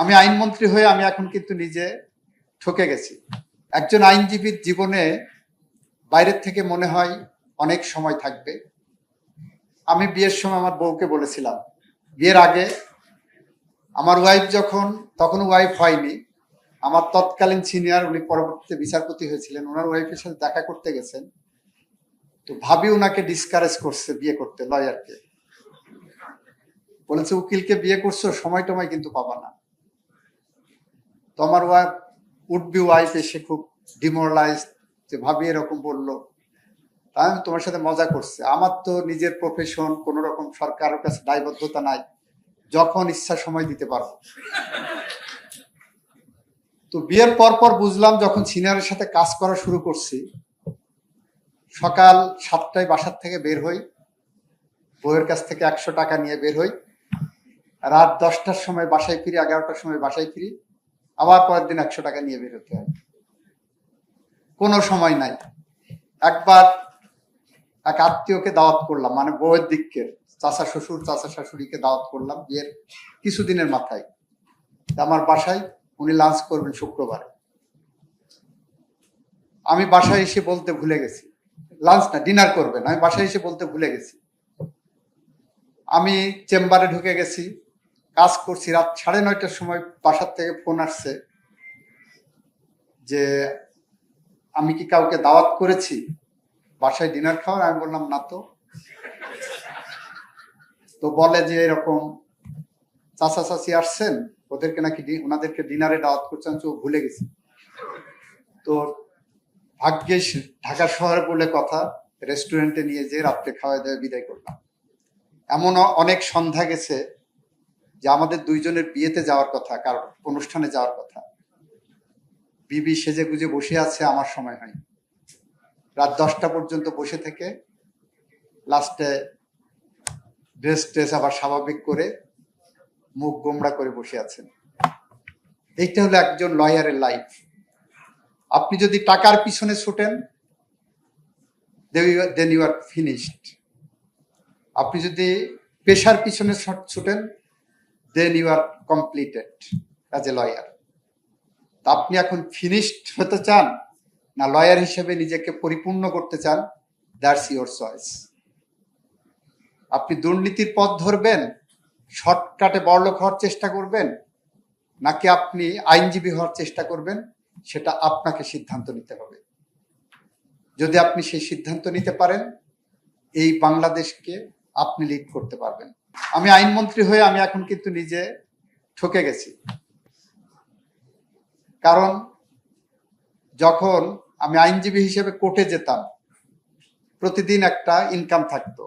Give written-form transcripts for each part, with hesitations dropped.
আমি আইনমন্ত্রী হয়ে আমি এখন কিন্তু নিজে ঠকে গেছি। একজন আইনজীবীর জীবনে বাইরের থেকে মনে হয় অনেক সময় থাকবে। আমি বিয়ের সময় আমার বউকে বলেছিলাম, বিয়ের আগে আমার ওয়াইফ তখন ওয়াইফ হয়নি, আমার তৎকালীন সিনিয়র, উনি পরবর্তীতে বিচারপতি হয়েছিলেন, ওনার ওয়াইফের সাথে দেখা করতে গেছেন। তো ভাবি ওনাকে ডিসকারেজ করছে বিয়ে করতে, লয়ারকে বলেছে উকিলকে বিয়ে করছো, সময় টময় কিন্তু পাবা না। তো আমার ওয়াইফ উডবি ওয়াইফ এসে খুব ডিমোরালাইজ, যে ভাবি এরকম বললো। তাই আমি তোমার সাথে মজা করছে, আমার তো নিজের প্রফেশন, কোন রকম সরকারের কাছে দায়বদ্ধতা নাই, যখন ইচ্ছা সময় দিতে পারবো। তো বিয়ের পর বুঝলাম, যখন সিনিয়রের সাথে কাজ করা শুরু করছি, সকাল 7টায় বাসার থেকে বের হই, বউয়ের কাছ থেকে 100 টাকা নিয়ে বের হই, রাত 10টার সময় বাসায় ফিরি, 11টার সময় বাসায় ফিরি, আবার পরের দিন 100 টাকা নিয়ে বের হতে হয়। কোনো সময় নাই। একবার এক আত্মীয়কে দাওয়াত করলাম, মানে বউয়ের দিককে, চাচা শ্বশুর চাচা শাশুড়িকে দাওয়াত করলাম বিয়ের কিছুদিনের মাথায়। আমার বাসায় উনি লাঞ্চ করবেন শুক্রবার। আমি বাসায় এসে বলতে ভুলে গেছি, লাঞ্চ না ডিনার করবেন, আমি বাসায় এসে বলতে ভুলে গেছি। আমি চেম্বারে ঢুকে গেছি, কাজ করছি। রাত 9:30টার সময় বাসার থেকে ফোন আসছে যে আমি কি কাউকে দাওয়াত করেছি বাসায় ডিনার খাওয়ার। আমি বললাম না তো। তো বলে যে এরকম চাচা চাচি আসছেন, ওদেরকে নাকি ওনাদেরকে ডিনারে দাওয়াত করছেন, তো ভুলে গেছি। তো ভাগ্যিস ঢাকা শহরে বলে কথা, রেস্টুরেন্টে নিয়ে যেয়ে রাত্রে খাওয়া দাওয়া বিদায় করলাম। এমন অনেক সন্ধ্যা গেছে যে আমাদের দুইজনের বিয়েতে যাওয়ার কথা, কারণ অনুষ্ঠানে যাওয়ার কথা, বিবি সেজে গুজে বসে আছে, আমার সময় হয়নি। রাত 10টা পর্যন্ত বসে থেকে লাস্টে ড্রেস আবার স্বাভাবিক করে মুখ গোমড়া করে বসে আছেন। এইটা হলো একজন লয়ারের লাইফ। আপনি যদি টাকার পিছনে ছুটেন, দেন ইউ আর ফিনিশড। আপনি যদি পেশার পিছনে ছুটেন, then you are completed as a lawyer. আপনি এখন ফিনিশড হতে চান না লয়ার হিসেবে নিজেকে পরিপূর্ণ করতে চান, দ্যাটস ইউর চয়েস। আপনি দুর্নীতির পথ ধরবেন, শর্টকাটে বড়লোক হওয়ার চেষ্টা করবেন, নাকি আপনি আইনজীবী হওয়ার চেষ্টা করবেন, সেটা আপনাকে সিদ্ধান্ত নিতে হবে। যদি আপনি সেই সিদ্ধান্ত নিতে পারেন, এই বাংলাদেশকে আপনি লিড করতে পারবেন। আমি আইনমন্ত্রী হয়ে আমি এখন কিন্তু নিজে ঠকে গেছি। কারণ যখন আমি আইনজীবী হিসেবে কোর্টে যেতাম, প্রতিদিন একটা ইনকাম থাকতো,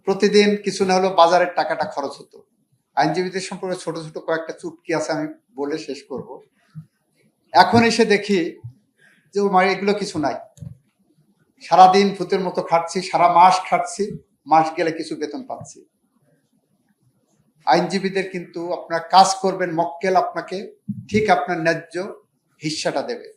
প্রতিদিন কিছু না হলেও বাজারের টাকাটা খরচ হতো। আইনজীবীদের সম্পর্কে ছোট ছোট কয়েকটা চুটকি আছে, আমি বলে শেষ করব। এখন এসে দেখি যে এগুলো কিছু নাই। সারাদিন ভূতের মতো খাটছি, সারা মাস খাটছি, মাস গেলে কিছু বেতন পাচ্ছি। আইনজীবীদের কিন্তু আপনার কাজ করবেন মক্কেল আপনাকে ঠিক আপনার ন্যায্য হিস্সাটা দেবে।